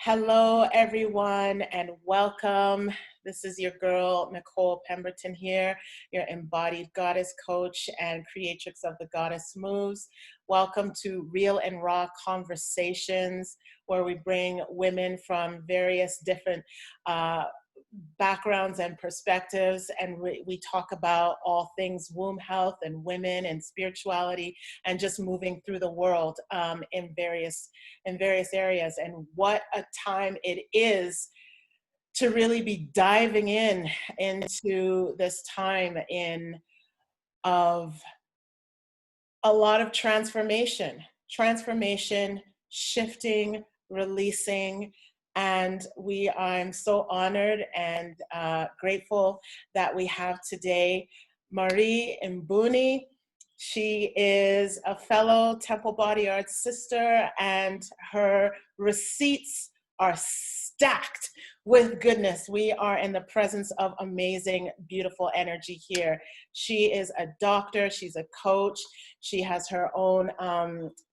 Hello, everyone, and welcome. This is your girl, Nicole Pemberton here, your embodied goddess coach and creatrix of the Goddess Moves. Welcome to Real and Raw Conversations, where we bring women from various different backgrounds and perspectives, and we talk about all things womb health and women and spirituality and just moving through the world in various areas. And what a time it is to really be diving into this time of a lot of transformation, shifting, releasing. And I'm so honored and grateful that we have today Marie Mbouni. She is a fellow Temple Body Arts sister, and her receipts are stacked with goodness. We are in the presence of amazing, beautiful energy here. She is a doctor, she's a coach, she has her own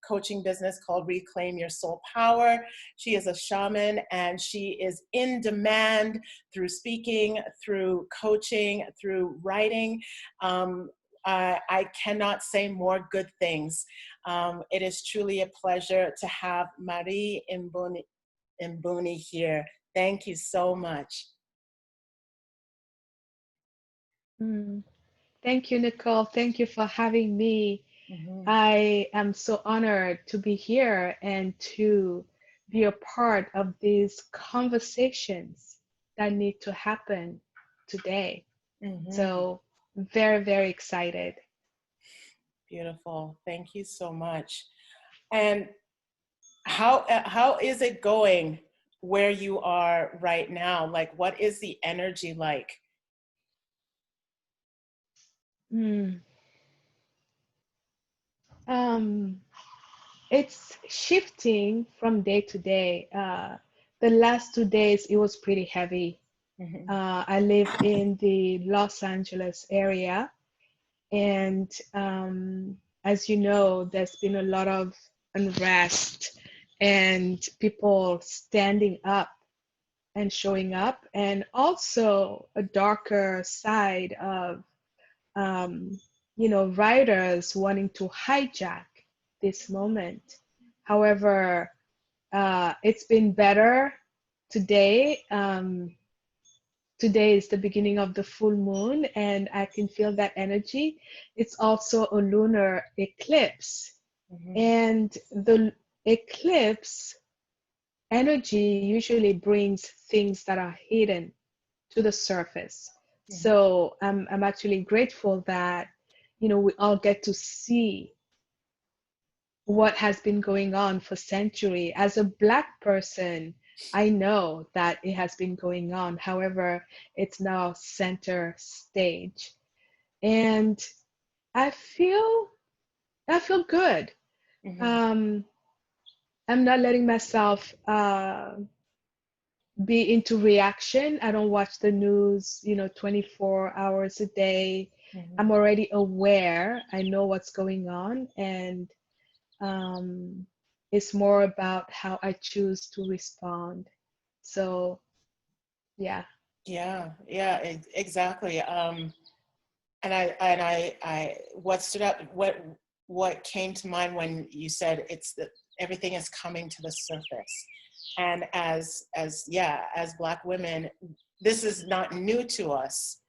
coaching business called Reclaim Your Soul Power. She is a shaman, and she is in demand through speaking, through coaching, through writing. I cannot say more good things. It is truly a pleasure to have Marie Mbouni here. Thank you so much. Thank you, Nicole. Thank you for having me. I am so honored to be here and to be a part of these conversations that need to happen today. So very, very excited. Beautiful. Thank you so much. And how is it going where you are right now? Like, what is the energy like? It's shifting from day to day. The last 2 days, it was pretty heavy. I live in the Los Angeles area, and as you know, there's been a lot of unrest and people standing up and showing up, and also a darker side of writers wanting to hijack this moment. However, it's been better today. Today is the beginning of the full moon, and I can feel that energy. It's also a lunar eclipse, and the eclipse energy usually brings things that are hidden to the surface. So I'm actually grateful that we all get to see what has been going on for centuries. As a Black person, I know that it has been going on. However, it's now center stage, and I feel good. I'm not letting myself be into reaction. I don't watch the news, 24 hours a day. I'm already aware. I know what's going on, and it's more about how I choose to respond. So, yeah. Yeah, exactly. And what stood out, what came to mind when you said it's that everything is coming to the surface. And as Black women, this is not new to us,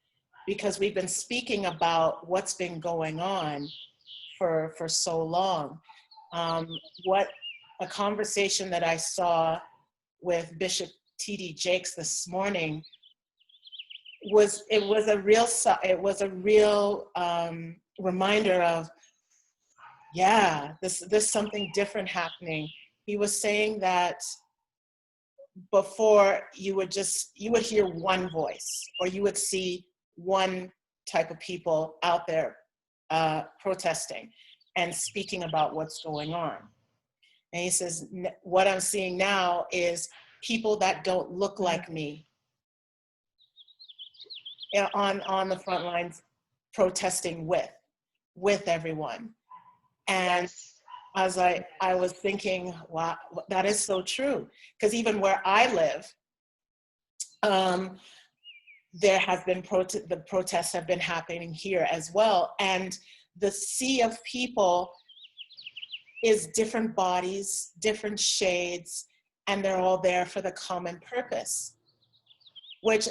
because we've been speaking about what's been going on for so long. What a conversation that I saw with Bishop T.D. Jakes this morning was a real reminder of, there's something different happening. He was saying that before you would hear one voice, or you would see one type of people out there protesting and speaking about what's going on. And he says, what I'm seeing now is people that don't look like me on the front lines protesting with everyone. And as I was thinking, wow, that is so true. Because even where I live, there have been the protests have been happening here as well. And the sea of people is different bodies, different shades, and they're all there for the common purpose. Which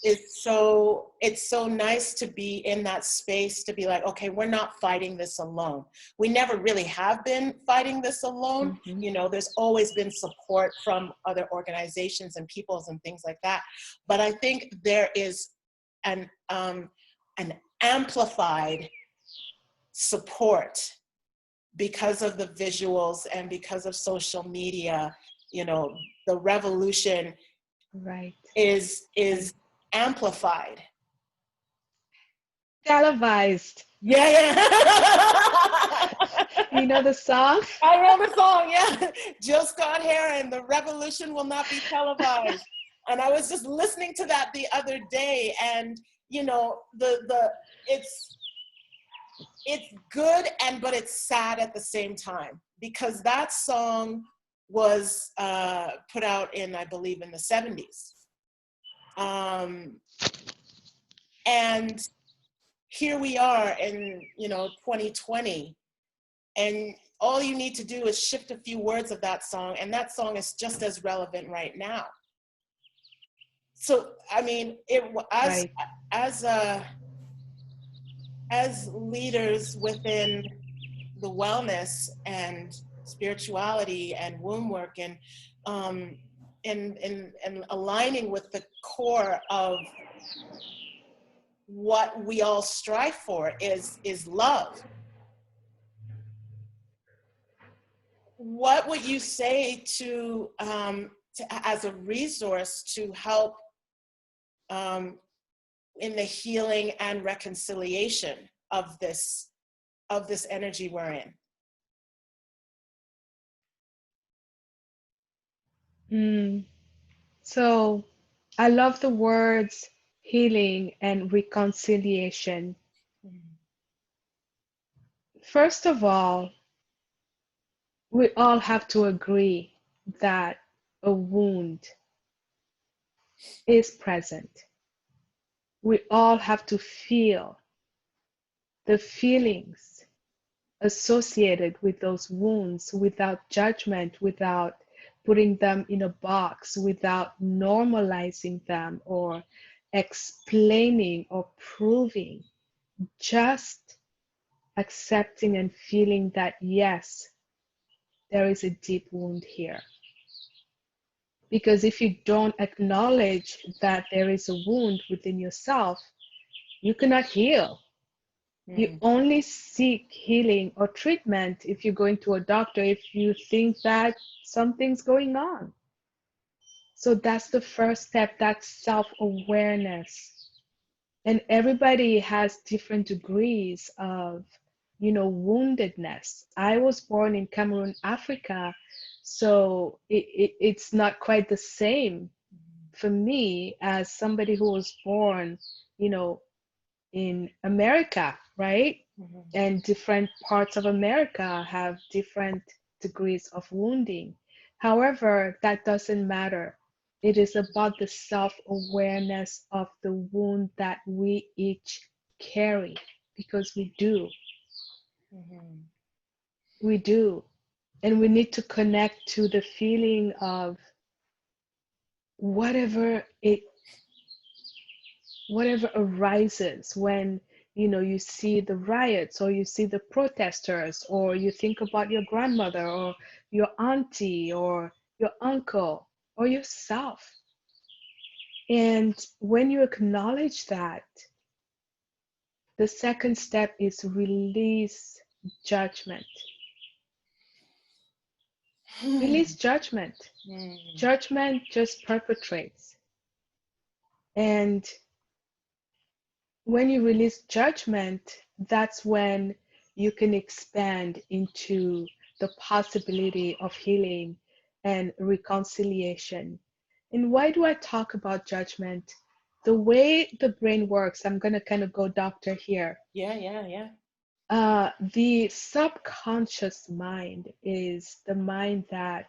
is so, it's so nice to be in that space to be like, okay, we're not fighting this alone. We never really have been fighting this alone. Mm-hmm. You know, there's always been support from other organizations and peoples and things like that. But I think there is an amplified support because of the visuals and because of social media. You know, the revolution Right. is amplified. Televised. Yeah, yeah. You know the song? I know the song, yeah. Jill Scott Heron, the revolution will not be televised. And I was just listening to that the other day, and you know, it's good but it's sad at the same time, because that song was put out in, I believe, in the 70s. And here we are in, you know, 2020, and all you need to do is shift a few words of that song, and that song is just as relevant right now. So, I mean, Right. as leaders within the wellness and spirituality and womb work, and aligning with the core of what we all strive for is love. What would you say to as a resource to help in the healing and reconciliation of this energy we're in? So I love the words healing and reconciliation. First of all, we all have to agree that a wound is present. We all have to feel the feelings associated with those wounds without judgment, without putting them in a box, without normalizing them or explaining or proving, just accepting and feeling that, yes, there is a deep wound here. Because if you don't acknowledge that there is a wound within yourself, you cannot heal. You only seek healing or treatment if you're going to a doctor, if you think that something's going on. So that's the first step, that's self-awareness. And everybody has different degrees of, you know, woundedness. I was born in Cameroon, Africa, so it's not quite the same for me as somebody who was born, you know, in America, right? And different parts of America have different degrees of wounding. However, that doesn't matter. It is about the self-awareness of the wound that we each carry, because we do. We do. And we need to connect to the feeling of whatever arises when, you know, you see the riots, or you see the protesters, or you think about your grandmother or your auntie or your uncle or yourself. And when you acknowledge that, the second step is release judgment. Release judgment. Judgment just perpetrates. And when you release judgment, that's when you can expand into the possibility of healing and reconciliation. And why do I talk about judgment? The way the brain works, I'm going to kind of go doctor here. Yeah. The subconscious mind is the mind that,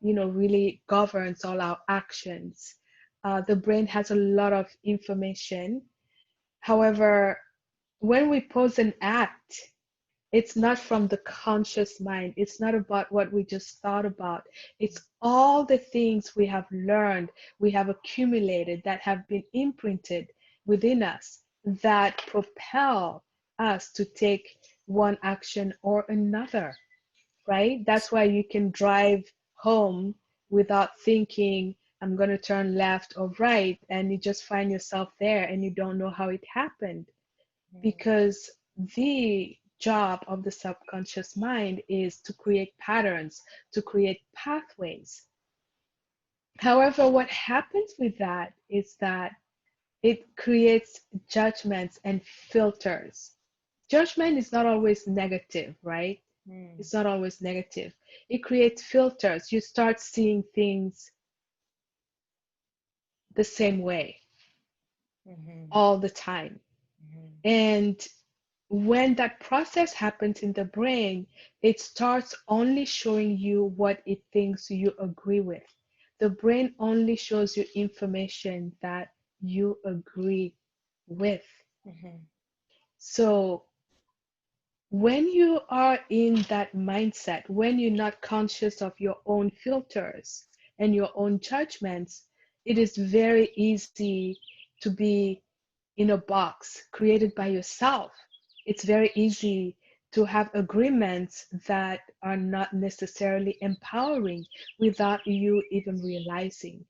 really governs all our actions. The brain has a lot of information. However, when we pose an act, it's not from the conscious mind. It's not about what we just thought about. It's all the things we have learned, we have accumulated, that have been imprinted within us, that propel us to take one action or another, right? That's why you can drive home without thinking, I'm going to turn left or right, and you just find yourself there and you don't know how it happened, because the job of the subconscious mind is to create patterns, to create pathways. However, what happens with that is that it creates judgments and filters. Judgment is not always negative, right? It's not always negative. It creates filters. You start seeing things the same way all the time. And when that process happens in the brain, it starts only showing you what it thinks you agree with. The brain only shows you information that you agree with. So when you are in that mindset, when you're not conscious of your own filters and your own judgments, it is very easy to be in a box created by yourself. It's very easy to have agreements that are not necessarily empowering without you even realizing.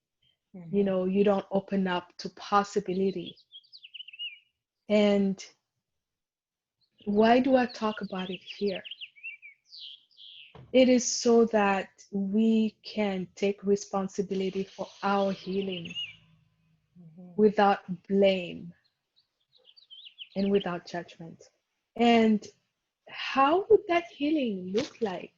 You don't open up to possibility. And why do I talk about it here? It is so that we can take responsibility for our healing without blame and without judgment. And how would that healing look like?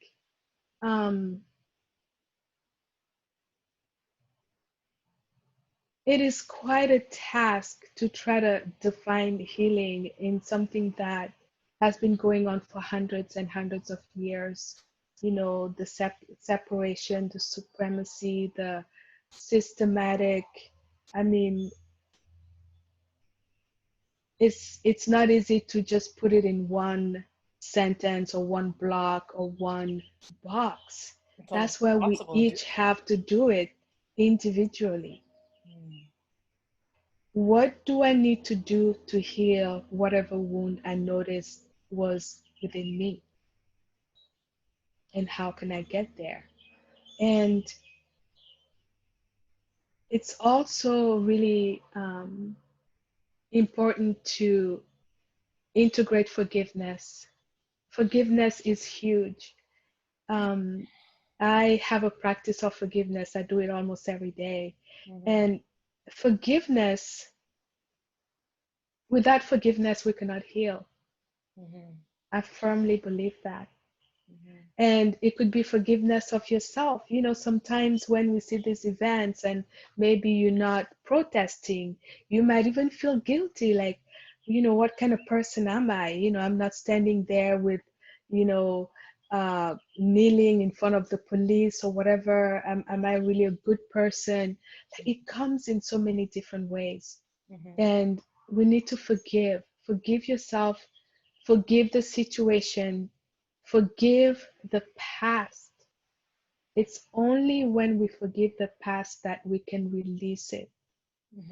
It is quite a task to try to define healing in something that has been going on for hundreds and hundreds of years. The separation, the supremacy, the systematic. I mean, it's not easy to just put it in one sentence or one block or one box. That's why we each have to do it individually. What do I need to do to heal whatever wound I noticed was within me? And how can I get there? And it's also really important to integrate forgiveness. Forgiveness is huge. I have a practice of forgiveness. I do it almost every day. And forgiveness, without forgiveness, we cannot heal. I firmly believe that. And it could be forgiveness of yourself. Sometimes when we see these events and maybe you're not protesting, you might even feel guilty, like, what kind of person am I? I'm not standing there with, kneeling in front of the police or whatever. Am I really a good person? It comes in so many different ways. And we need to forgive yourself, forgive the situation, forgive the past. It's only when we forgive the past that we can release it.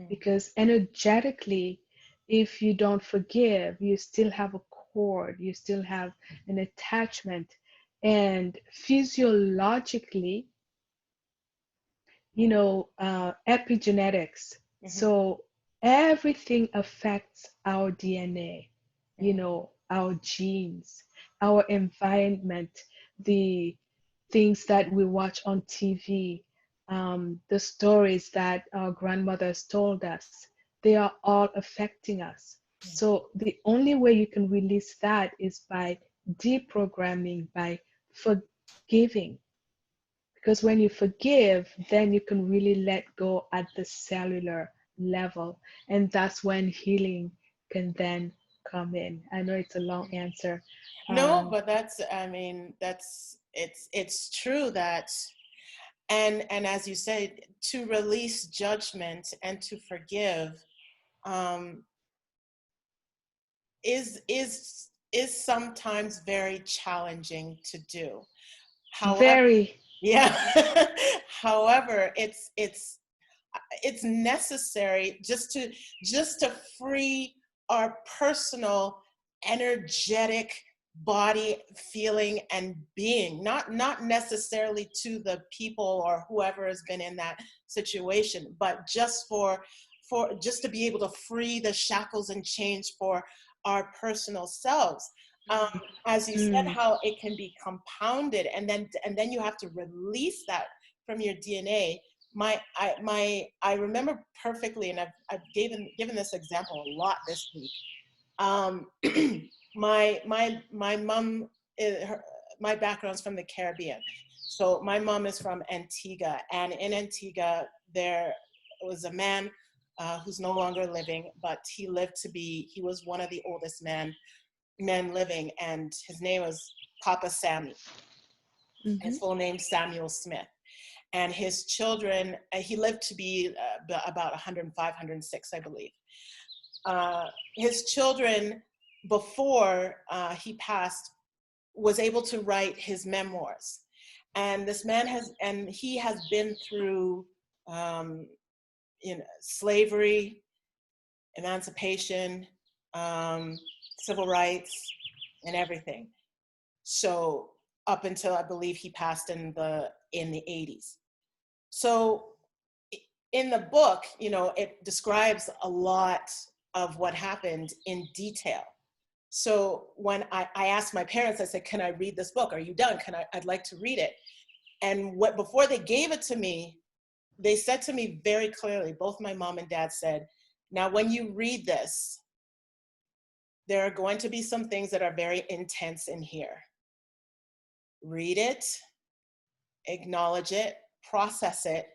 Because energetically, if you don't forgive, you still have a cord, you still have an attachment. And physiologically, epigenetics. So everything affects our DNA, our genes, our environment, the things that we watch on TV, the stories that our grandmothers told us, they are all affecting us. So the only way you can release that is by deprogramming, by forgiving. Because when you forgive, then you can really let go at the cellular level. And that's when healing can then come in? I know it's a long answer. No, but that's, I mean, it's true that, and as you said, to release judgment and to forgive, um, is sometimes very challenging to do. However, Very. yeah. However, it's necessary just to free our personal energetic body, feeling, and being, not necessarily to the people or whoever has been in that situation, but just for just to be able to free the shackles and chains for our personal selves. As you said, Mm. how it can be compounded, and then you have to release that from your DNA. I remember perfectly, and I've given this example a lot this week. Um, my mom, my background's from the Caribbean, so my mom is from Antigua, and in Antigua there was a man who's no longer living, but he was one of the oldest men living, and his name was Papa Sammy. Mm-hmm. His full name Samuel Smith. And his children, he lived to be about 105, 106, I believe. His children, before he passed, was able to write his memoirs. And this man he has been through um, slavery, emancipation, civil rights, and everything. So up until I believe he passed in the 80s. So in the book, it describes a lot of what happened in detail. So when I asked my parents, I said, "Can I read this book? Are you done? I'd like to read it." And before they gave it to me, they said to me very clearly, both my mom and dad said, "Now, when you read this, there are going to be some things that are very intense in here. Read it, acknowledge it, process it,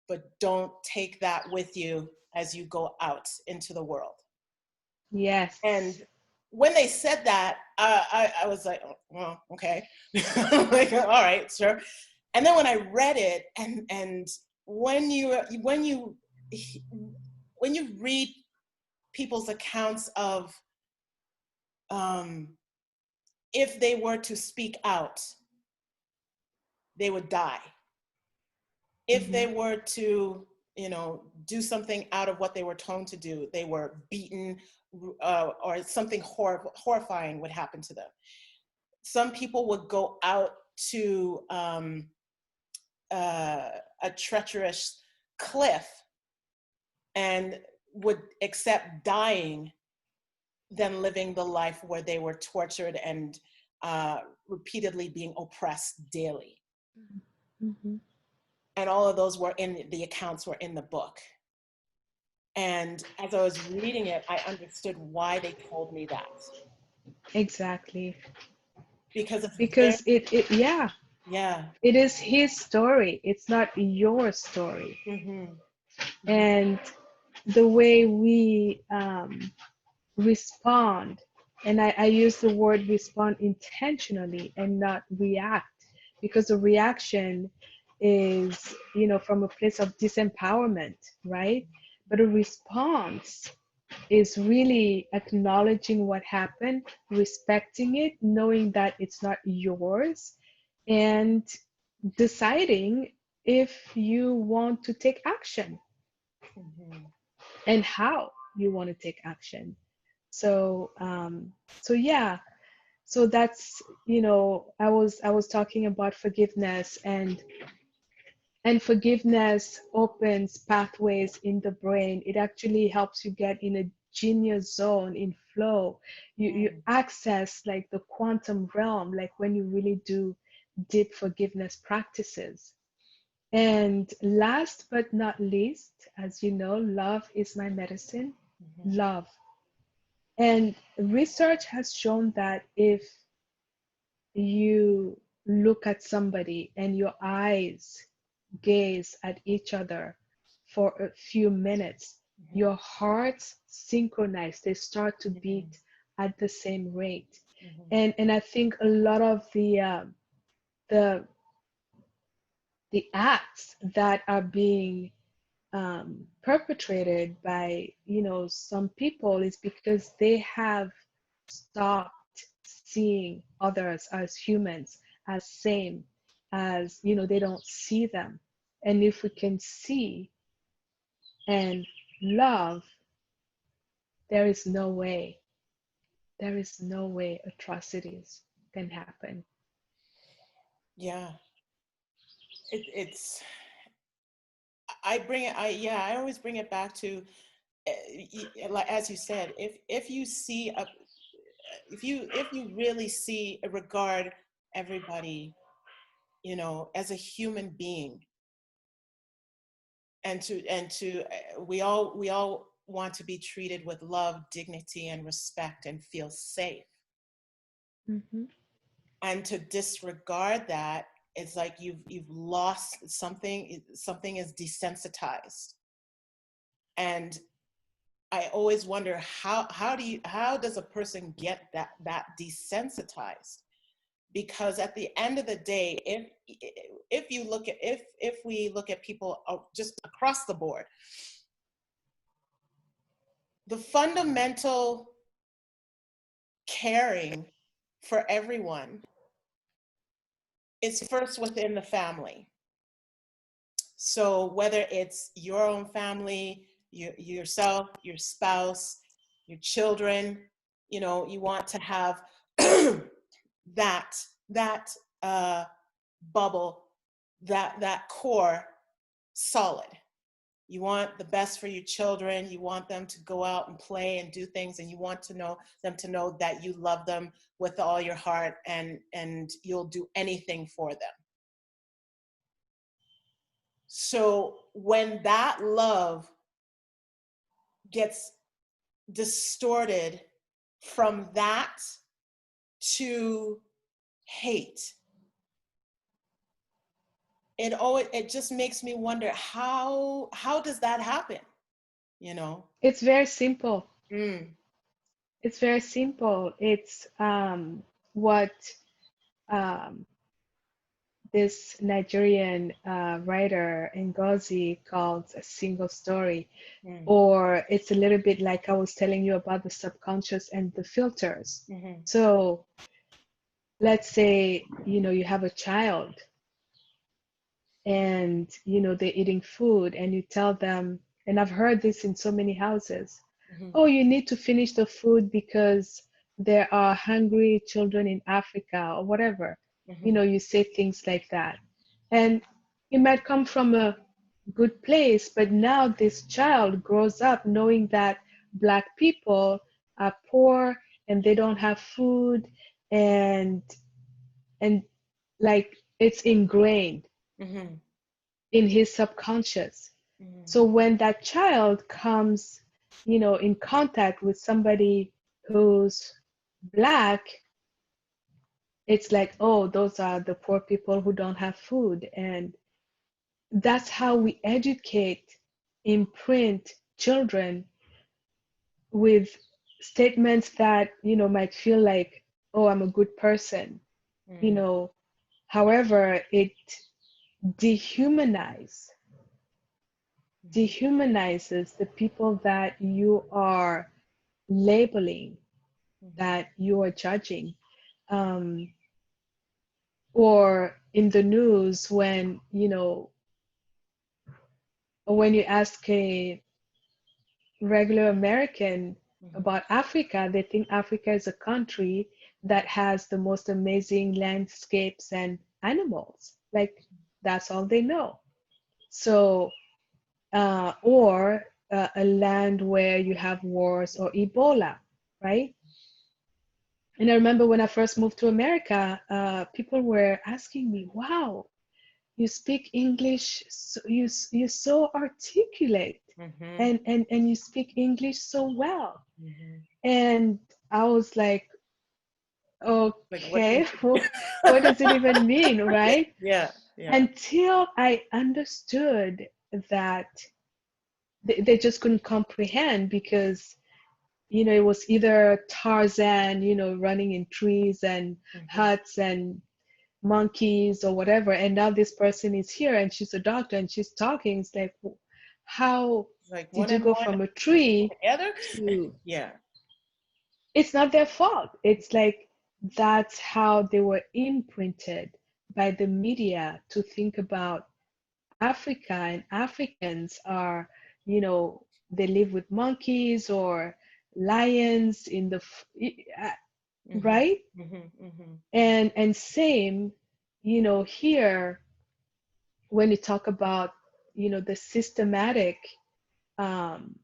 but don't take that with you as you go out into the world." Yes. And when they said that, I was like, "Oh, well, okay." Like, all right, sure. And then when I read it, and when you read people's accounts of if they were to speak out, they would die. If they were to, do something out of what they were told to do, they were beaten, or something horrifying would happen to them. Some people would go out to a treacherous cliff and would accept dying than living the life where they were tortured and repeatedly being oppressed daily. Mm-hmm. And all of those the accounts were in the book. And as I was reading it, I understood why they told me that. Exactly. Because it's Because yeah, yeah. it is his story. It's not your story. Mm-hmm. And the way we respond, and I use the word respond intentionally and not react, because the reaction is, from a place of disempowerment, right? But a response is really acknowledging what happened, respecting it, knowing that it's not yours, and deciding if you want to take action Mm-hmm. and how you want to take action. So, so yeah, so that's, I was talking about forgiveness, and forgiveness opens pathways in the brain. It actually helps you get in a genius zone, in flow. You access like the quantum realm, like when you really do deep forgiveness practices. And last but not least, as you know, love is my medicine. Mm-hmm. Love. And research has shown that if you look at somebody and your eyes gaze at each other for a few minutes, Mm-hmm. your hearts synchronize, they start to beat at the same rate. Mhm. And I think a lot of the acts that are being perpetrated by some people is because they have stopped seeing others as humans, as same, as they don't see them. And if we can see and love, there is no way, atrocities can happen. Yeah, it's I bring it I yeah, I always bring it back to like as you said, if you see a if you really see regard everybody, as a human being, and we all want to be treated with love, dignity, and respect, and feel safe. Hmm. And to disregard that, it's like you've lost something. Something is desensitized. And I always wonder how does a person get that desensitized? Because at the end of the day, if we look at people just across the board, the fundamental caring for everyone is first within the family. So whether it's your own family, yourself, your spouse, your children, you want to have that that bubble, that core solid. You want the best for your children. You want them to go out and play and do things, and you want them to know that you love them with all your heart, and you'll do anything for them. So when that love gets distorted from that to hate, it just makes me wonder how does that happen? You know? It's very simple. Mm. It's very simple. It's what um, this Nigerian writer Ngozi calls a single story. Mm. Or it's a little bit like I was telling you about the subconscious and the filters. Mm-hmm. So let's say, you have a child and, they're eating food and you tell them, and I've heard this in so many houses, Mm-hmm. oh, you need to finish the food because there are hungry children in Africa or whatever. Mm-hmm. You say things like that. And it might come from a good place, but now this child grows up knowing that Black people are poor and they don't have food, and and like it's ingrained Mm-hmm. in his subconscious. Mm-hmm. So when that child comes, in contact with somebody who's Black, it's like, oh, those are the poor people who don't have food. And that's how we educate, imprint children with statements that, might feel like, oh, I'm a good person. You Mm-hmm. know, however, it dehumanize dehumanizes the people that you are labeling, Mm-hmm. that you are judging. Um, or in the news, when you ask a regular American Mm-hmm. about Africa, they think Africa is a country that has the most amazing landscapes and animals. Like, that's all they know. So, or a land where you have wars or Ebola, right? And I remember when I first moved to America, people were asking me, wow, you speak English, so you're so articulate, Mm-hmm. and you speak English so well. Mm-hmm. And I was like, Like what? okay, what does it even mean, right? Yeah. Yeah. Until I understood that they just couldn't comprehend, because you know, it was either Tarzan, you know, running in trees and huts and monkeys or whatever. And now this person is here and she's a doctor and she's talking. It's like, how Like did one you and go one from a tree together. to, Yeah. it's not their fault. It's like that's how they were imprinted by the media to think about Africa, and Africans are, you know, they live with monkeys or lions in the right? And same, you know, here when you talk about, you know, the systematic um,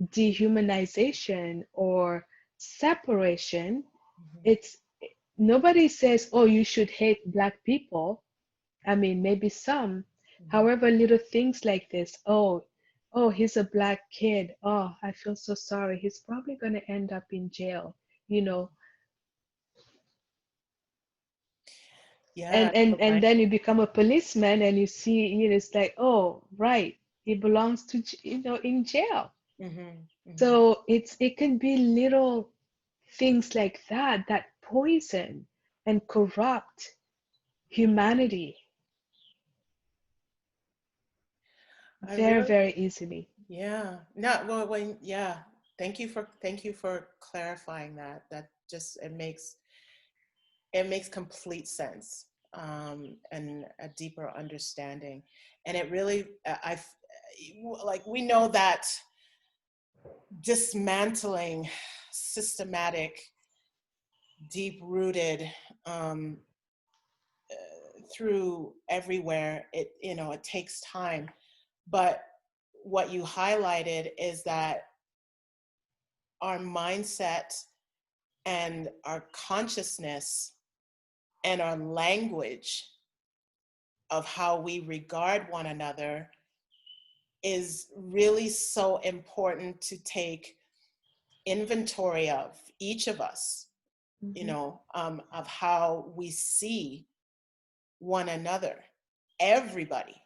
dehumanization or separation, it's nobody says, oh, you should hate Black people. I mean, maybe some. However, little things like this, oh, he's a Black kid. Oh, I feel so sorry. He's probably going to end up in jail, you know. Yeah. And then you become a policeman and you see, you know, it's like, oh, right, he belongs to, you know, in jail. So it can be little things like that that poison and corrupt humanity I very, really, very easily. yeah. No, well, when, yeah. Thank you for clarifying that. That just, it makes complete sense, and a deeper understanding. And it really, like, we know that dismantling systematic, deep-rooted, um, through everywhere, it, you know, it takes time. But what you highlighted is that our mindset and our consciousness and our language of how we regard one another is really so important to take inventory of, each of us, you know, of how we see one another, everybody,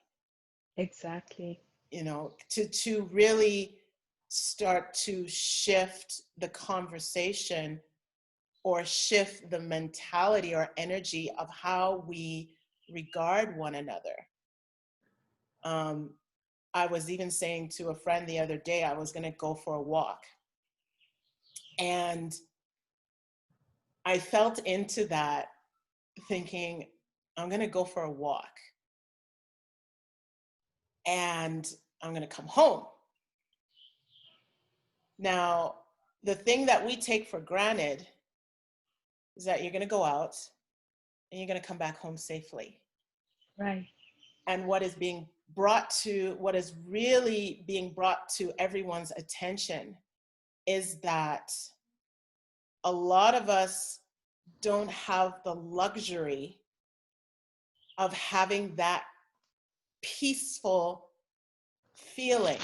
Exactly. you know, to really start to shift the conversation or shift the mentality or energy of how we regard one another. I was even saying to a friend the other day, I was going to go for a walk. And I felt into that thinking, I'm going to go for a walk and I'm going to come home. Now, the thing that we take for granted is that you're going to go out and you're going to come back home safely. Right. And what is really being brought to everyone's attention is that a lot of us don't have the luxury of having that peaceful feeling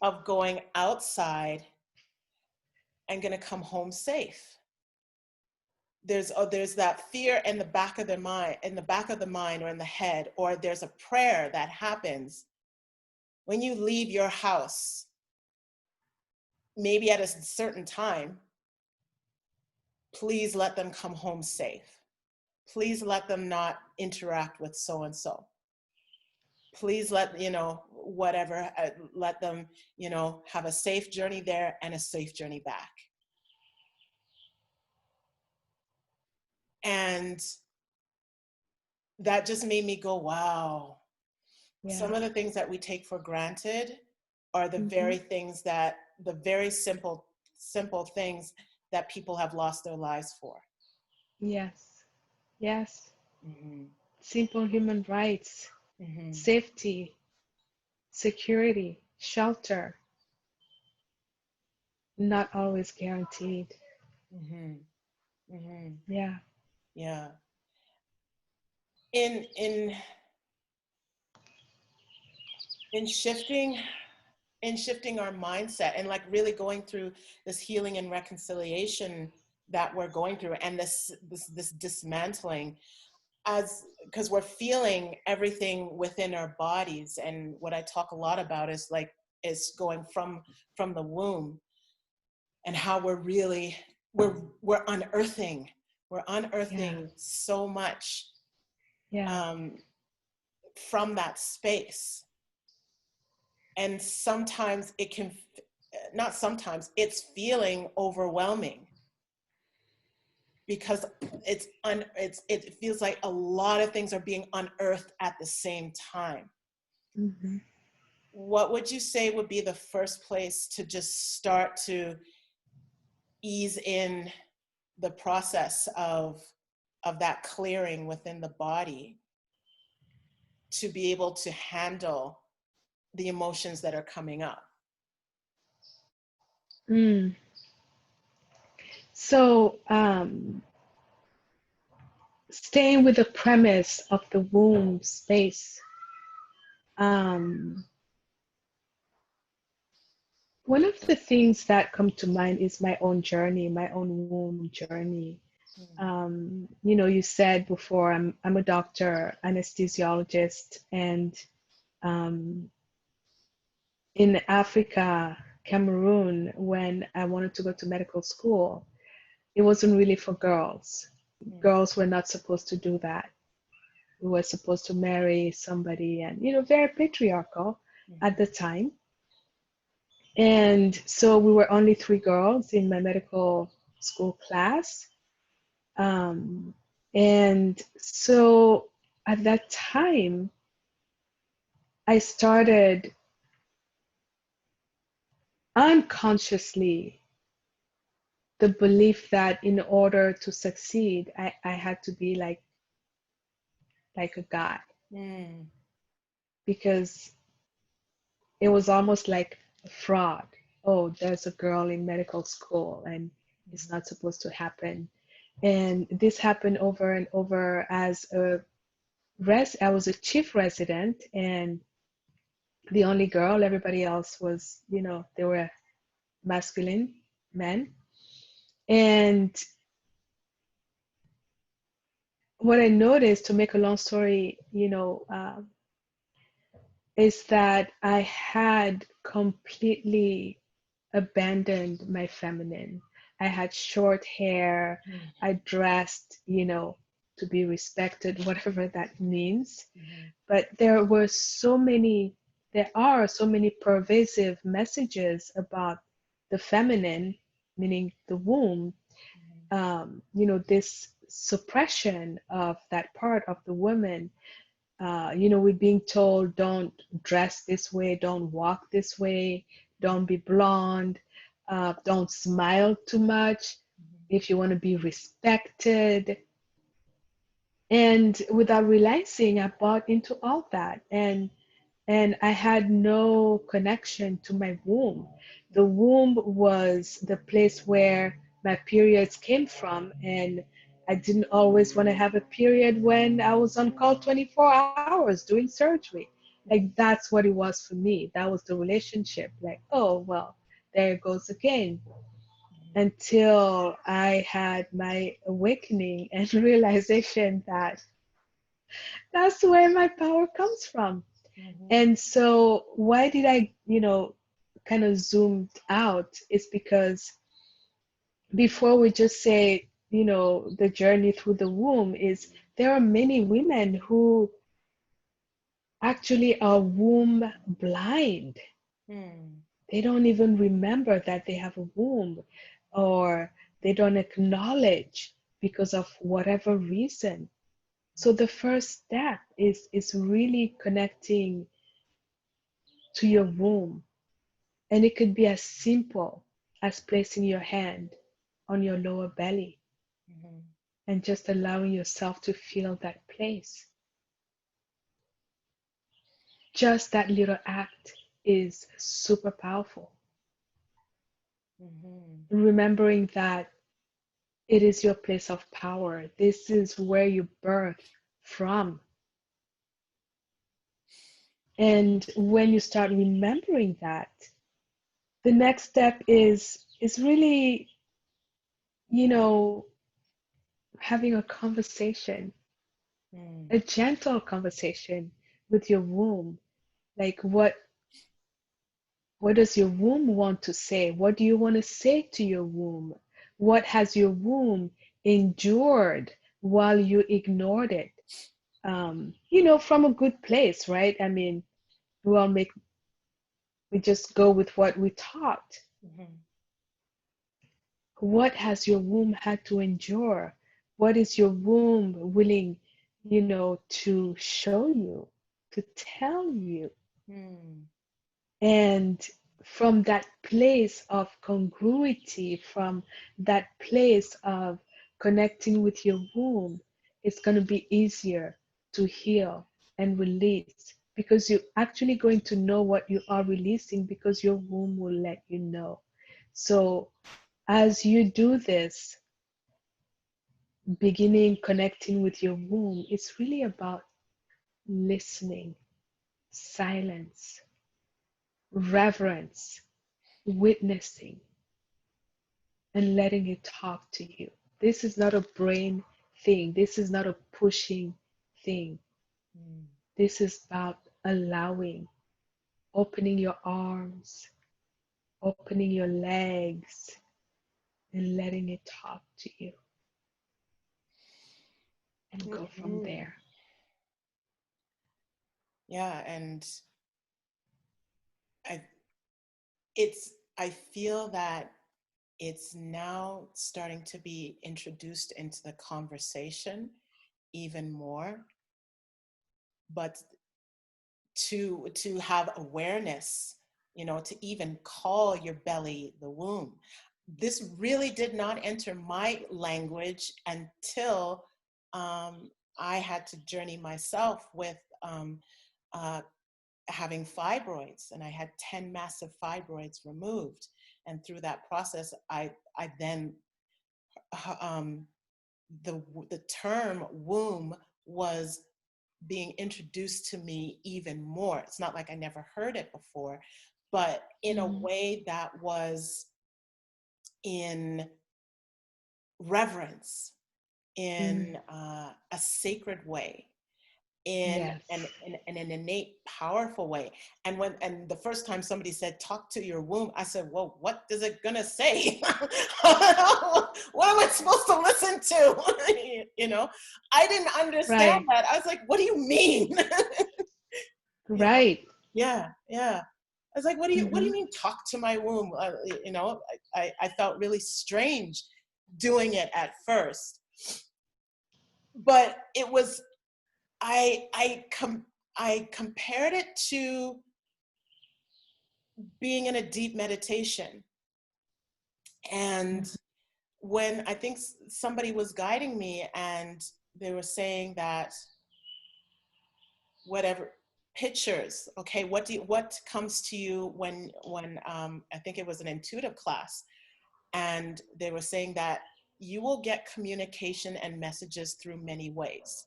of going outside and going to come home safe. There's that fear in the back of the mind, or in the head, or there's a prayer that happens when you leave your house, maybe at a certain time. Please let them come home safe. Please let them not interact with so and so. Please let, you know, whatever, let them, you know, have a safe journey there and a safe journey back. And that just made me go, wow. Yeah. Some of the things that we take for granted are the very things that, the very simple things that people have lost their lives for. Yes. Yes. Simple human rights, safety, security, shelter, not always guaranteed. Yeah. Yeah. In shifting our mindset and like really going through this healing and reconciliation that we're going through, and this dismantling, as because we're feeling everything within our bodies. And what I talk a lot about is going from the womb. and how we're unearthing so much from that space. And sometimes it can, not sometimes, it's feeling overwhelming because it feels like a lot of things are being unearthed at the same time. Mm-hmm. What would you say would be the first place to just start to ease in the process of that clearing within the body to be able to handle the emotions that are coming up? So, staying with the premise of the womb space, one of the things that come to mind is my own journey, my own womb journey. You know, you said before, I'm a doctor, anesthesiologist, and in Africa, Cameroon, when I wanted to go to medical school, it wasn't really for girls. Girls were not supposed to do that. We were supposed to marry somebody, and, you know, very patriarchal at the time. And so we were only 3 girls in my medical school class. And so at that time, I started unconsciously the belief that in order to succeed, I had to be like a guy. Because it was almost like a fraud. Oh, there's a girl in medical school and it's not supposed to happen. And this happened over and over as I was a chief resident and the only girl. Everybody else was, you know, they were masculine men. And what I noticed, to make a long story, you know, is that I had completely abandoned my feminine. I had short hair. I dressed, you know, to be respected, whatever that means. But there are so many pervasive messages about the feminine, meaning the womb, you know, this suppression of that part of the woman. You know, we're being told, don't dress this way, don't walk this way, don't be blonde, don't smile too much if you want to be respected. And without realizing, I bought into all that. And I had no connection to my womb. The womb was the place where my periods came from, and I didn't always want to have a period when I was on call 24 hours doing surgery. Like, that's what it was for me. That was the relationship. Like, oh, well, there it goes again. Until I had my awakening and realization that that's where my power comes from. And so why did I, you know, kind of zoomed out is because before we just say, you know, the journey through the womb, is there are many women who actually are womb blind. They don't even remember that they have a womb, or they don't acknowledge because of whatever reason. So the first step is really connecting to your womb. And it could be as simple as placing your hand on your lower belly and just allowing yourself to feel that place. Just that little act is super powerful. Remembering that it is your place of power. This is where you birth from. And when you start remembering that, the next step is really, you know, having a conversation, a gentle conversation with your womb. Like, what What does your womb want to say? What do you want to say to your womb? What has your womb endured while you ignored it? From a good place, right? I mean, we just go with what we taught. Mm-hmm. What has your womb had to endure? What is your womb willing, to show you, to tell you? Mm. And from that place of congruity, from that place of connecting with your womb, it's going to be easier to heal and release, because you're actually going to know what you are releasing, because your womb will let you know. So as you do this, beginning connecting with your womb, it's really about listening, silence, reverence, witnessing, and letting it talk to you. This is not a brain thing. This is not a pushing thing. Mm. This is about allowing, opening your arms, opening your legs, and letting it talk to you, and go from Mm-hmm. there. Yeah, and I I feel that it's now starting to be introduced into the conversation even more, but to have awareness, to even call your belly the womb. This really did not enter my language until I had to journey myself with uh, having fibroids, and I had 10 massive fibroids removed. And through that process, I then um, the term womb was being introduced to me even more. It's not like I never heard it before, but in a Mhm. way that was in reverence, Mm. in a sacred way, in Yes. an innate, powerful way. And the first time somebody said, "Talk to your womb," I said, "Well, what is it gonna say? What am I supposed to listen to?" I didn't understand Right. that. I was like, "What do you mean?" you know? Right. Yeah, yeah. I was like, what do you Hmm. mean talk to my womb? I felt really strange doing it at first, but it was, I compared it to being in a deep meditation. And when I think somebody was guiding me, and they were saying that whatever pictures, okay, what comes to you when I think it was an intuitive class, and they were saying that you will get communication and messages through many ways,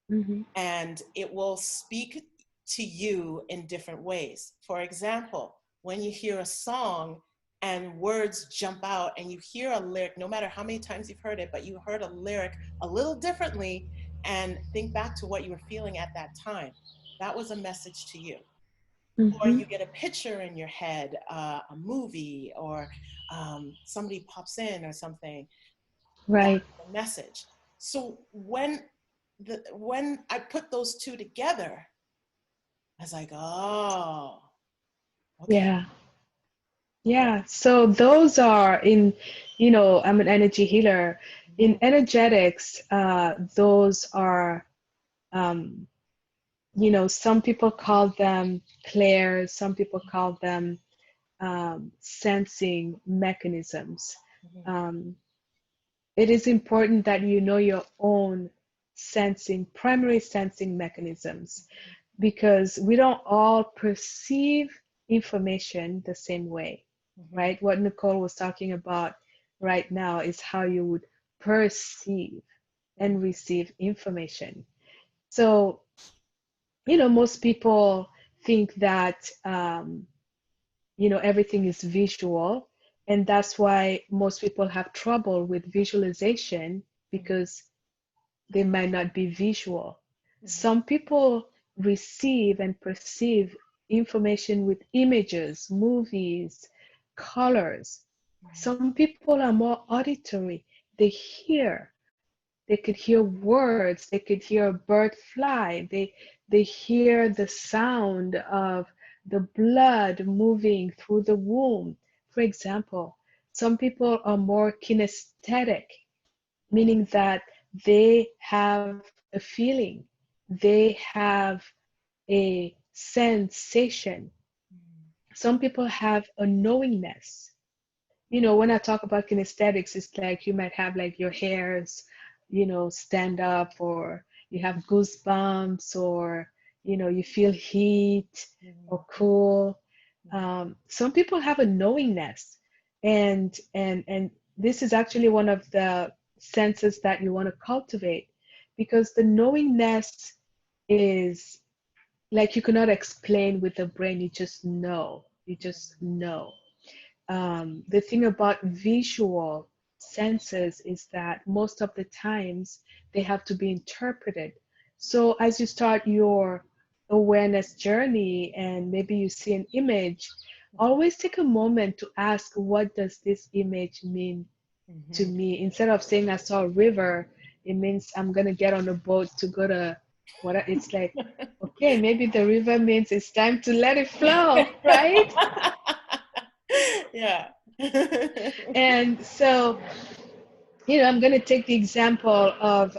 Hmm. and it will speak to you in different ways. For example, when you hear a song and words jump out and you hear a lyric, no matter how many times you've heard it, but you heard a lyric a little differently, and think back to what you were feeling at that time, that was a message to you. Or Hmm. you get a picture in your head, a movie, or somebody pops in or something, that's Right. the message. So when I put those two together, I was like, oh, okay. Yeah. Yeah. So those are I'm an energy healer. In Mhm, energetics, those are, um, some people call them clairs, some people call them sensing mechanisms. mhm, Um, it is important that you know your own primary sensing mechanisms, because we don't all perceive information the same way, mhm, right? What Nicole was talking about right now is how you would perceive mhm, and receive information. So, most people think that, everything is visual, and that's why most people have trouble with visualization, mhm, because they might not be visual. mhm, Some people receive and perceive information with images, movies, colors. Some people are more auditory. They hear. They could hear words. They could hear a bird fly. They hear the sound of the blood moving through the womb. For example, some people are more kinesthetic, meaning that they have a feeling, they have a sensation. Some people have a knowingness. You know, when I talk about kinesthetics, it's like you might have like your hairs, you know, stand up, or you have goosebumps, or, you know, you feel heat or cool. Some people have a knowingness, and this is actually one of the senses that you want to cultivate, because the knowingness is like you cannot explain with the brain. You just know. You just know. The thing about visual senses is that most of the times they have to be interpreted. So as you start your awareness journey and maybe you see an image, always take a moment to ask, what does this image mean to me? Instead of saying I saw a river, it means I'm gonna get on a boat to go to what it's like, okay, maybe the river means it's time to let it flow, right? Yeah. And so, you know, I'm going to take the example of,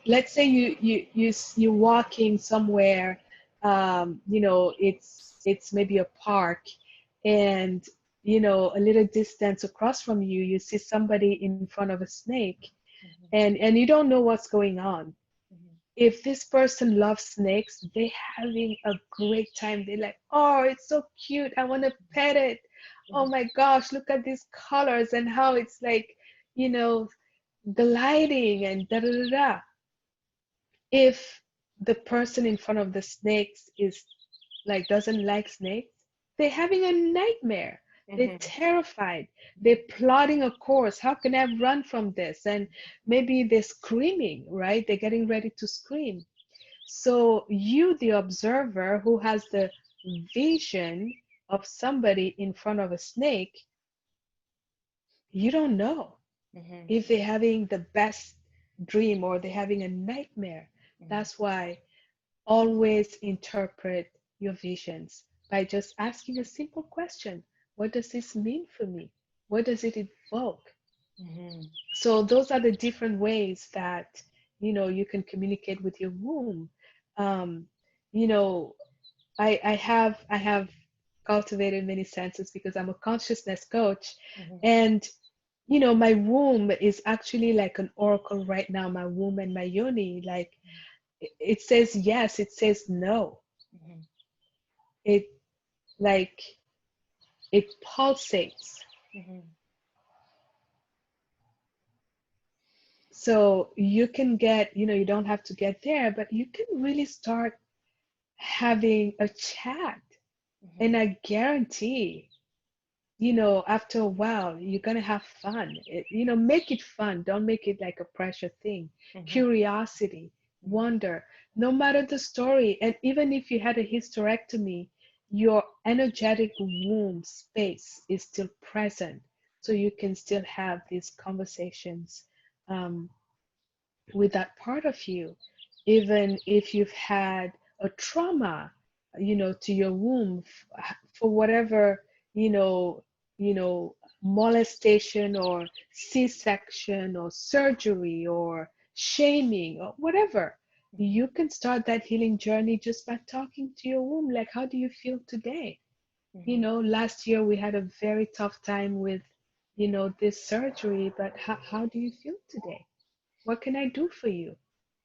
let's say you're walking somewhere, you know, it's maybe a park, and you know, a little distance across from you, you see somebody in front of a snake, and you don't know what's going on. If this person loves snakes, they having a great time. They're like, oh, it's so cute. I want to pet it. Oh my gosh, look at these colors and how it's like, you know, the lighting and da da da da. If the person in front of the snakes is like doesn't like snakes, they're having a nightmare. They're terrified. They're plotting a course. How can I run from this? And maybe they're screaming, right? They're getting ready to scream. So you, the observer who has the vision of somebody in front of a snake, you don't know if they're having the best dream or they're having a nightmare. That's why always interpret your visions by just asking a simple question. What does this mean for me? What does it evoke? So those are the different ways that, you know, you can communicate with your womb. Um, you know, I have cultivated many senses because I'm a consciousness coach, and you know, my womb is actually like an oracle right now. My womb and my yoni, like it says yes, it says no. It like it pulsates. So you can get, you know, you don't have to get there, but you can really start having a chat. And I guarantee, you know, after a while, you're going to have fun. You know, make it fun. Don't make it like a pressure thing. Curiosity, wonder, no matter the story. And even if you had a hysterectomy, your energetic womb space is still present. So you can still have these conversations um, with that part of you, even if you've had a trauma, you know, to your womb for whatever, you know, you know, molestation or C-section or surgery or shaming or whatever. You can start that healing journey just by talking to your womb. Like, how do you feel today? You know, last year we had a very tough time with, you know, this surgery, but how do you feel today? What can I do for you?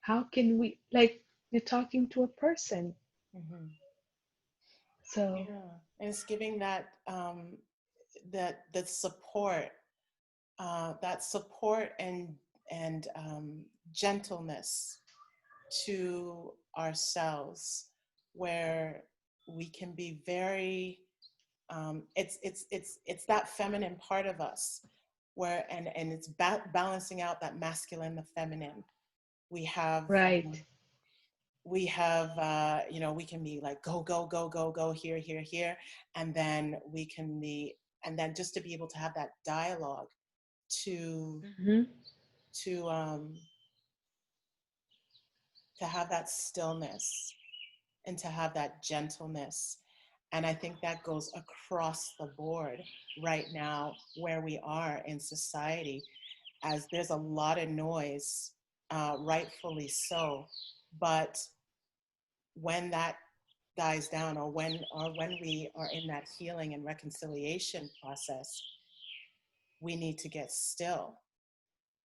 How can we, like, you're talking to a person. So, Yeah, and it's giving that that support, that support and gentleness to ourselves, where we can be very. It's that feminine part of us, where and it's balancing out that masculine, the feminine. We have right. we have, we can be like, go, go, go, go, go, here, here, here. And then we can be, and then just to be able to have that dialogue to, Mm-hmm. to, um, to have that stillness and to have that gentleness. And I think that goes across the board right now where we are in society, as there's a lot of noise, rightfully so. But when that dies down, or when we are in that healing and reconciliation process, we need to get still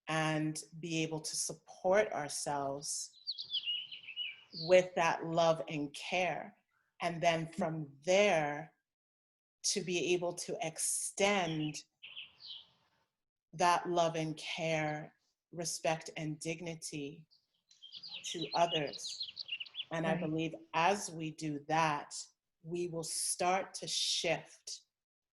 and be able to support ourselves with that love and care. And then from there, to be able to extend that love and care, respect and dignity to others. And I Right. believe as we do that, we will start to shift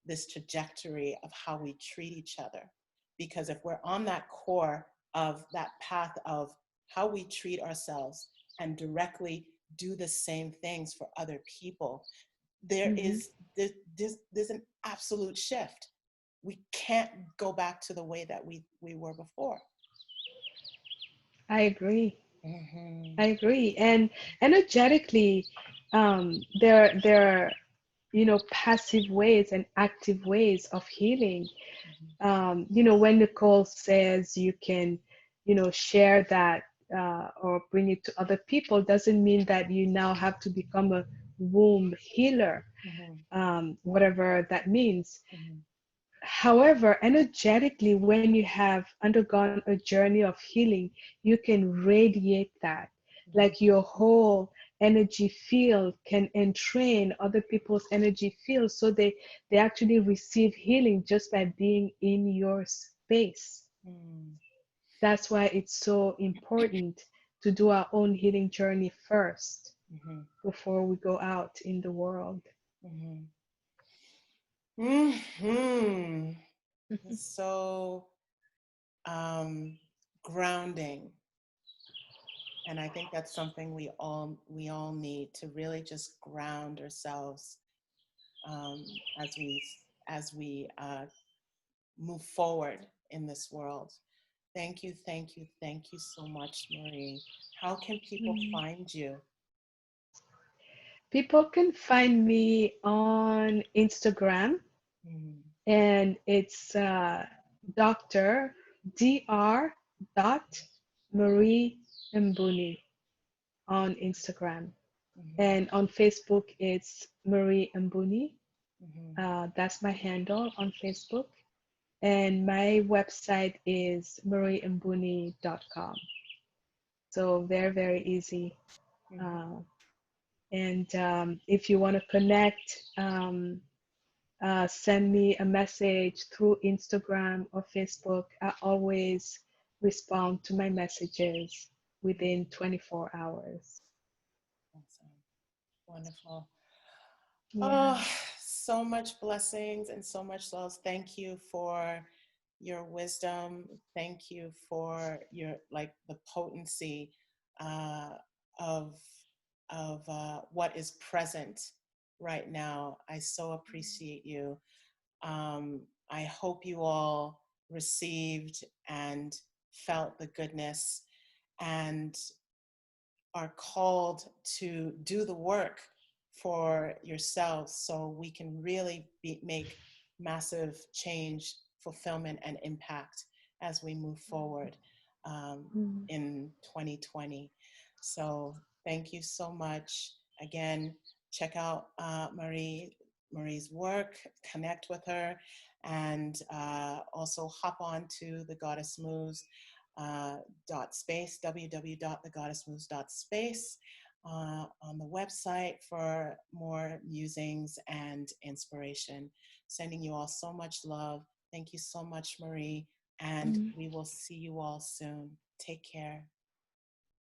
this trajectory of how we treat each other. Because if we're on that core of that path of how we treat ourselves and directly do the same things for other people, there Mm-hmm. is there's an absolute shift. We can't go back to the way that we were before. I agree. Mm-hmm. I agree. And energetically, there are, passive ways and active ways of healing. When Nicole says you can, share that or bring it to other people, doesn't mean that you now have to become a womb healer, Mm-hmm. whatever that means. Mm-hmm. However, energetically, when you have undergone a journey of healing, you can radiate that. Mm-hmm. Like your whole energy field can entrain other people's energy field so they actually receive healing just by being in your space. Mm-hmm. That's why it's so important to do our own healing journey first Mm-hmm. before we go out in the world. Mm-hmm. Mm-hmm. So um, grounding, and I think that's something we all need to really just ground ourselves, um, as we move forward in this world. Thank you, thank you, thank you so much, Marie. How can people Mm. find you? People can find me on Instagram, Mm, and it's Dr. Dr. dot Marie Mbouni on Instagram. mhm, And on Facebook, it's Marie Mbouni. mhm. That's my handle on Facebook. And my website is mariembouni.com. So very, very easy. Mhm. Uh, and if you want to connect, send me a message through Instagram or Facebook. I always respond to my messages within 24 hours. Awesome. Wonderful. Yeah. Oh, so much blessings and so much love. Thank you for your wisdom. Thank you for your, like, the potency uh, of what is present right now. I so appreciate you. I hope you all received and felt the goodness and are called to do the work for yourselves so we can really make massive change, fulfillment, and impact as we move forward, Mm. in 2020. So thank you so much. Again, check out Marie's work, connect with her, and also hop on to the Goddess Moves dot space, www.thegoddessmoves.space, on the website for more musings and inspiration. Sending you all so much love. Thank you so much, Marie, and Mm. we will see you all soon. Take care.